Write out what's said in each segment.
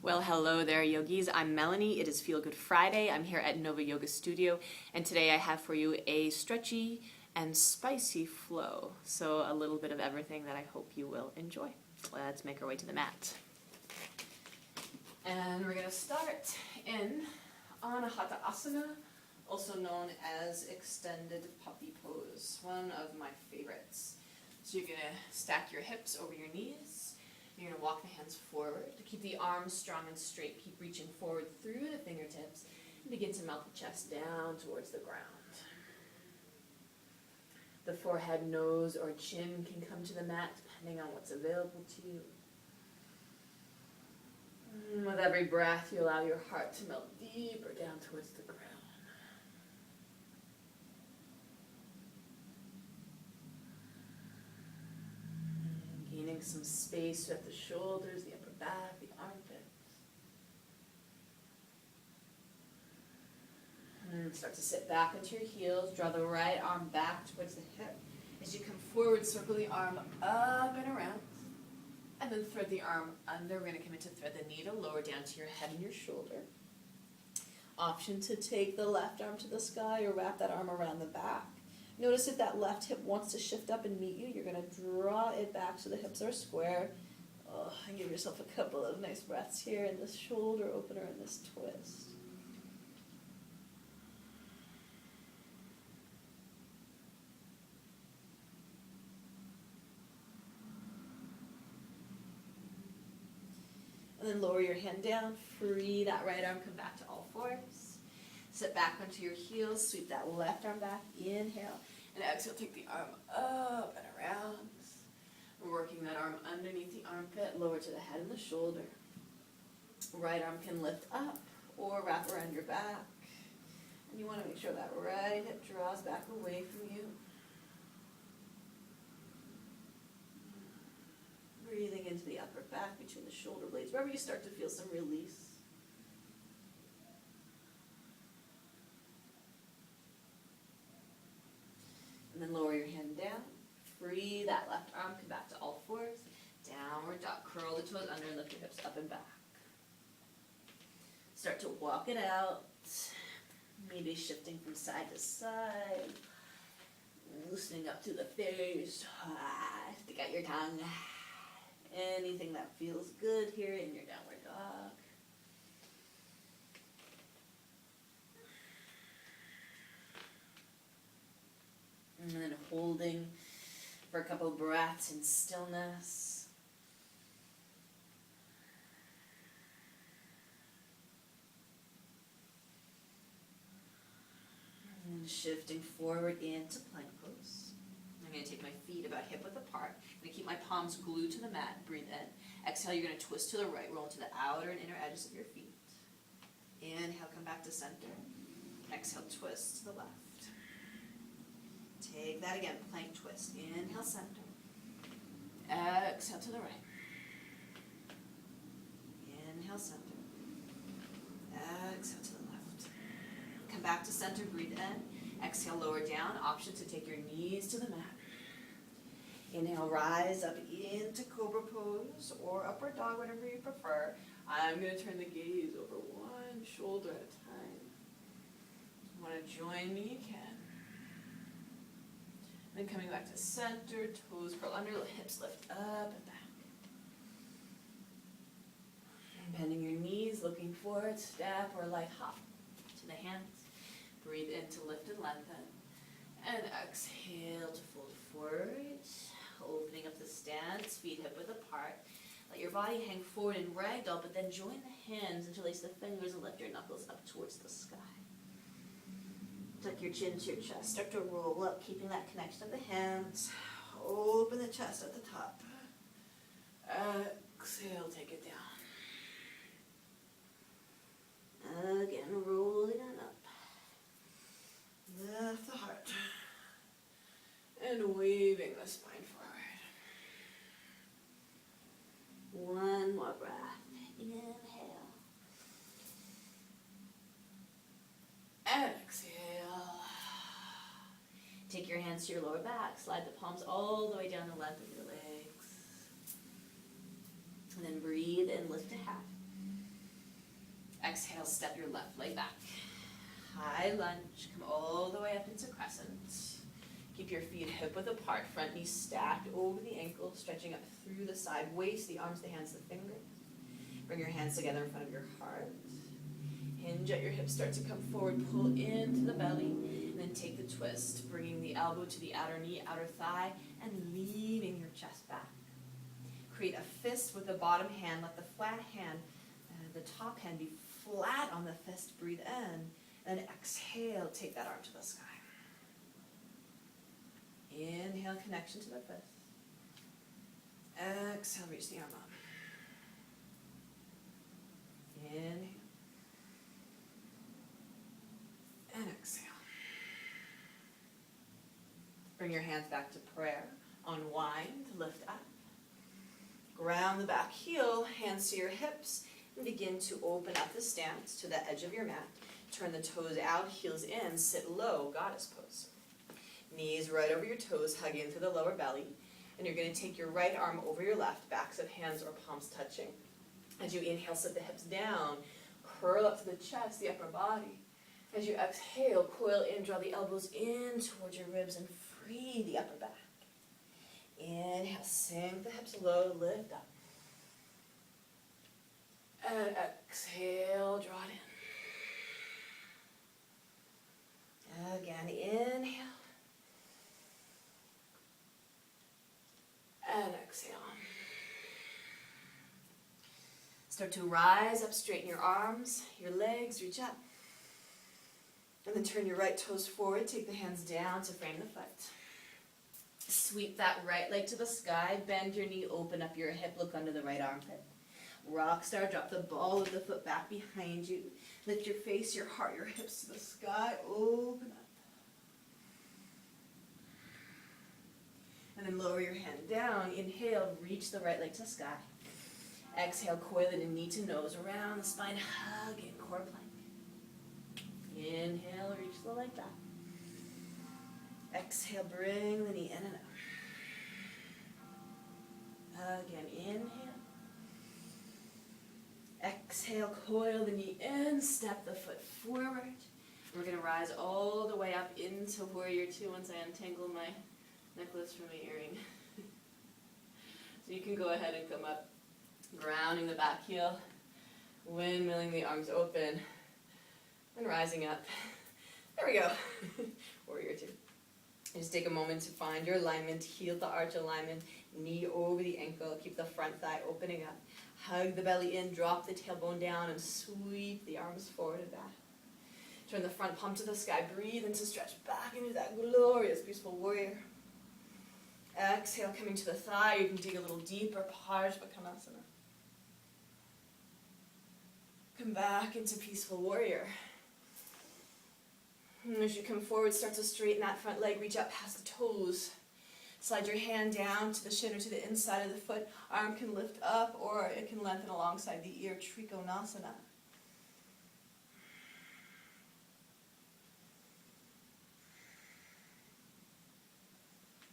Well, hello there, yogis. I'm Melanie. It is Feel Good Friday. I'm here at Nova Yoga Studio, and today I have for you a stretchy and spicy flow. So a little bit of everything that I hope you will enjoy. Let's make our way to the mat. And we're going to start in Anahata Asana, also known as extended puppy pose, one of my favorites. So you're going to stack your hips over your knees. You're going to walk the hands forward to keep the arms strong and straight. Keep reaching forward through the fingertips and begin to melt the chest down towards the ground. The forehead, nose, or chin can come to the mat depending on what's available to you. With every breath, you allow your heart to melt deeper down towards the ground. Gaining some space at the shoulders, the upper back, the armpits. And start to sit back into your heels. Draw the right arm back towards the hip. As you come forward, circle the arm up and around. And then thread the arm under. We're going to come into thread the needle, lower down to your head and your shoulder. Option to take the left arm to the sky or wrap that arm around the back. Notice if that left hip wants to shift up and meet you, you're going to draw it back so the hips are square. And give yourself a couple of nice breaths here in this shoulder opener and this twist. And then lower your hand down, free that right arm, come back to all fours. Sit back onto your heels, sweep that left arm back, inhale, and exhale, take the arm up and around. We're working that arm underneath the armpit, lower to the head and the shoulder. Right arm can lift up or wrap around your back. And you want to make sure that right hip draws back away from you. Breathing into the upper back between the shoulder blades, wherever you start to feel some release. And then lower your hand down. Free that left arm, come back to all fours. Downward dog, curl the toes under and lift your hips up and back. Start to walk it out. Maybe shifting from side to side. Loosening up to the face. Stick out your tongue. Anything that feels good here in your downward dog. And then holding for a couple of breaths in stillness. And shifting forward into plank pose. I'm going to take my feet about hip width apart. I'm going to keep my palms glued to the mat. Breathe in. Exhale, you're going to twist to the right. Roll into the outer and inner edges of your feet. Inhale, come back to center. Exhale, twist to the left. Take that again, plank twist. Inhale, center. Exhale to the right. Inhale, center. Exhale to the left. Come back to center, breathe in. Exhale, lower down. Option to take your knees to the mat. Inhale, rise up into Cobra Pose or Upward Dog, whatever you prefer. I'm going to turn the gaze over one shoulder at a time. If you want to join me, you can. Then coming back to center, toes curl under, hips lift up and back. And bending your knees, looking forward, step or light hop to the hands. Breathe in to lift and lengthen. And exhale to fold forward. Opening up the stance, feet hip width apart. Let your body hang forward in ragdoll, but then join the hands, interlace the fingers, and lift your knuckles up towards the sky. Tuck your chin to your chest. Start to roll up, keeping that connection of the hands. Open the chest at the top. Exhale, take it down. Again, rolling on up. Lift the heart. And waving the spine forward. One more breath. Inhale. Exhale. Take your hands to your lower back. Slide the palms all the way down the length of your legs. And then breathe and lift to half. exhale, step your left leg back. High lunge, come all the way up into crescent. Keep your feet hip width apart, front knee stacked over the ankle, stretching up through the side waist, the arms, the hands, the fingers. Bring your hands together in front of your heart. Hinge at your hips, start to come forward, pull into the belly, and then take the twist, bringing the elbow to the outer knee, outer thigh, and leaning your chest back. Create a fist with the bottom hand, let the flat hand, the top hand be flat on the fist, breathe in, and exhale, take that arm to the sky. Inhale, connection to the fist. Exhale, reach the arm up. Inhale. And exhale. Bring your hands back to prayer. Unwind, lift up. Ground the back heel, hands to your hips, and begin to open up the stance to the edge of your mat. Turn the toes out, heels in, sit low, goddess pose. Knees right over your toes, hug into the lower belly. And you're going to take your right arm over your left, backs of hands or palms touching. As you inhale, sit the hips down, curl up to the chest, the upper body. As you exhale, coil in, draw the elbows in towards your ribs and free the upper back. Inhale, sink the hips low, lift up. And exhale, draw it in. Again, inhale. And exhale. Start to rise up, straighten your arms, your legs, reach up. And then turn your right toes forward, take the hands down to frame the foot. Sweep that right leg to the sky, bend your knee, open up your hip, look under the right armpit. Rock star, drop the ball of the foot back behind you. Lift your face, your heart, your hips to the sky, open up. And then lower your hand down, inhale, reach the right leg to sky. Exhale, coil it in knee to nose, around the spine, hug in core plank. Inhale, reach the leg back. Exhale, bring the knee in and out. Again, inhale. Exhale, coil the knee in, step the foot forward. We're going to rise all the way up into warrior two once I untangle my necklace from my earring. So you can go ahead and come up, grounding the back heel, windmilling the arms open, and rising up. There we go. Warrior two. Just take a moment to find your alignment, heel to arch alignment, knee over the ankle, keep the front thigh opening up. Hug the belly in, drop the tailbone down, and sweep the arms forward and back. Turn the front palm to the sky, breathe into stretch back into that glorious, peaceful warrior. Exhale, coming to the thigh, you can dig a little deeper, Parsvakonasana. Come back into peaceful warrior. And as you come forward, start to straighten that front leg, reach up past the toes. Slide your hand down to the shin or to the inside of the foot. Arm can lift up or it can lengthen alongside the ear, Trikonasana.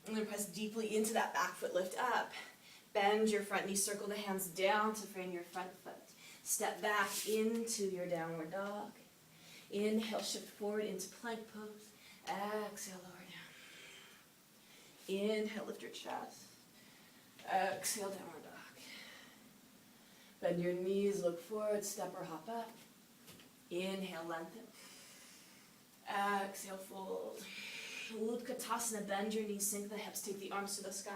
And then press deeply into that back foot, lift up. Bend your front knee, circle the hands down to frame your front foot. Step back into your downward dog. Inhale, shift forward into plank pose. Exhale, lower down. Inhale, lift your chest. Exhale, downward dog. Bend your knees, look forward, step or hop up. Inhale, lengthen. Exhale, fold. Utkatasana, bend your knees, sink the hips, take the arms to the sky.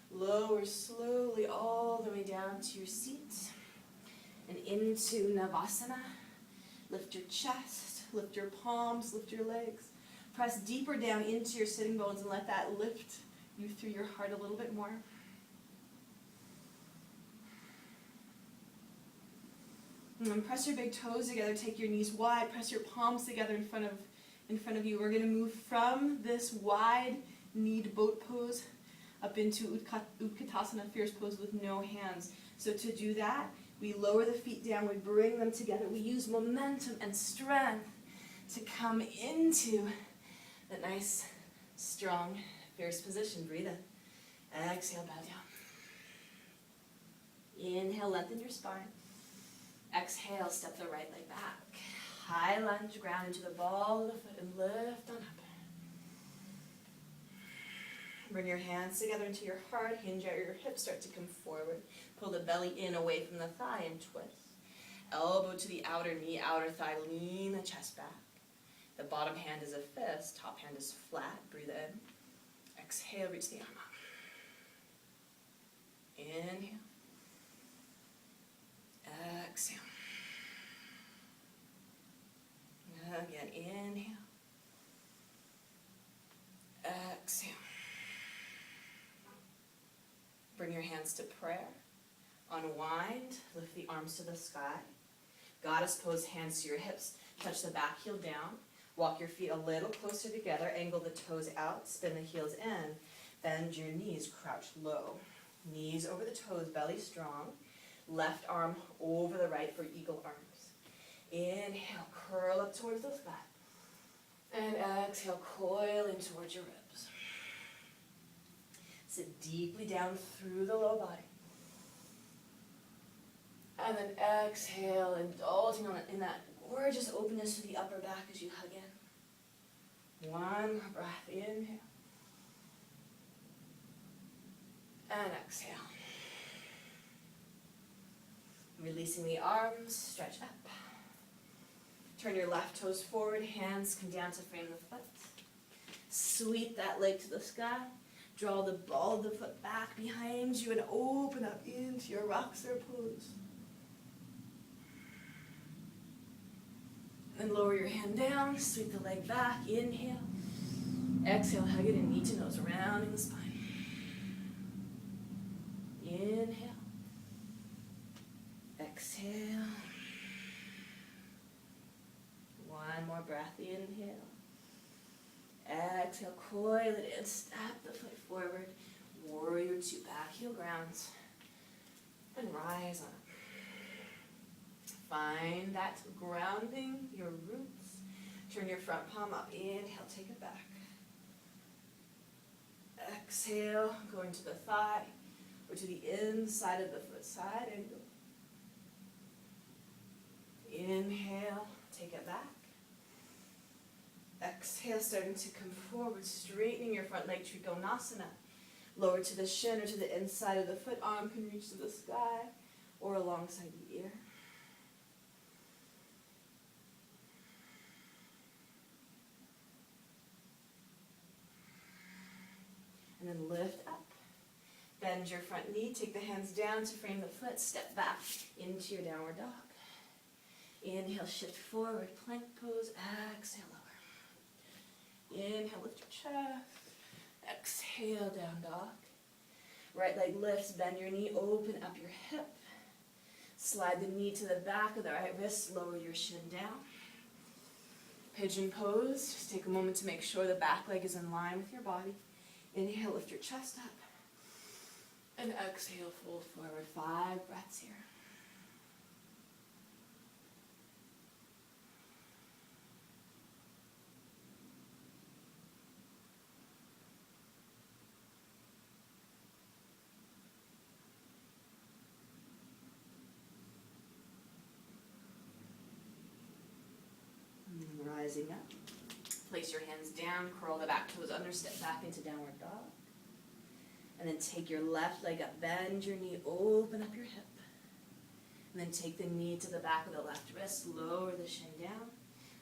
Lower slowly all the way down to your seat. And into Navasana. Lift your chest, lift your palms, lift your legs. Press deeper down into your sitting bones and let that lift you through your heart a little bit more. And then press your big toes together, take your knees wide, press your palms together in front of you. We're going to move from this wide kneed boat pose up into Utkatasana, fierce pose with no hands. So to do that, we lower the feet down, we bring them together, we use momentum and strength to come into that nice, strong, fierce position. Breathe in. Exhale, bow down. Inhale, lengthen your spine. Exhale, step the right leg back. High lunge, ground into the ball of the foot and lift on up. Bring your hands together into your heart, hinge out your hips, start to come forward. Pull the belly in away from the thigh and twist. Elbow to the outer knee, outer thigh, lean the chest back. The bottom hand is a fist, top hand is flat. Breathe in. Exhale, reach the arm up. Inhale. Exhale. Again, inhale. Exhale. Bring your hands to prayer. Unwind, lift the arms to the sky. Goddess pose, hands to your hips. Touch the back heel down. Walk your feet a little closer together. Angle the toes out. Spin the heels in. Bend your knees. Crouch low. Knees over the toes. Belly strong. Left arm over the right for eagle arms. Inhale. Curl up towards the sky. And exhale. Coil in towards your ribs. Sit deeply down through the low body. And then exhale, indulging in that gorgeous openness to the upper back as you hug in. One more breath, inhale. And exhale. Releasing the arms, stretch up. Turn your left toes forward, hands come down to frame the foot. Sweep that leg to the sky. Draw the ball of the foot back behind you and open up into your rockstar pose. Then lower your hand down, sweep the leg back, inhale. Exhale, hug it in knee to nose, rounding the spine. Inhale. Exhale. One more breath, inhale. Exhale, coil it in, step the foot forward. Warrior two, back heel grounds. And rise up. Find that grounding, your roots. Turn your front palm up. Inhale, take it back. Exhale, going to the thigh or to the inside of the foot, side angle. Inhale, take it back. Exhale, starting to come forward, straightening your front leg, Trikonasana. Lower to the shin or to the inside of the foot. Arm can reach to the sky or alongside the ear. And then lift up. Bend your front knee, take the hands down to frame the foot, step back into your downward dog. Inhale, shift forward, plank pose, exhale, lower. Inhale, lift your chest. Exhale, down dog. Right leg lifts, bend your knee, open up your hip. Slide the knee to the back of the right wrist, lower your shin down. Pigeon pose, just take a moment to make sure the back leg is in line with your body. Inhale, lift your chest up. And exhale, fold forward. 5 breaths here. And rising up. Place your hands down, curl the back toes under, step back into downward dog. And then take your left leg up, bend your knee, open up your hip. And then take the knee to the back of the left wrist, lower the shin down.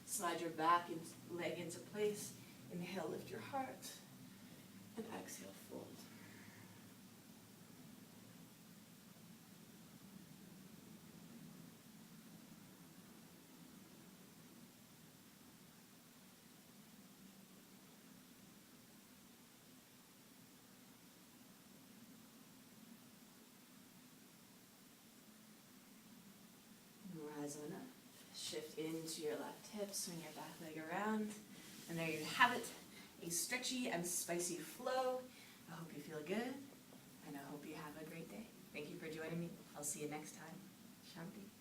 Slide your back and leg into place. Inhale, lift your heart. And exhale, fold. Rise on up. Shift into your left hip, swing your back leg around. And there you have it, a stretchy and spicy flow. I hope you feel good, and I hope you have a great day. Thank you for joining me. I'll see you next time. Shanti.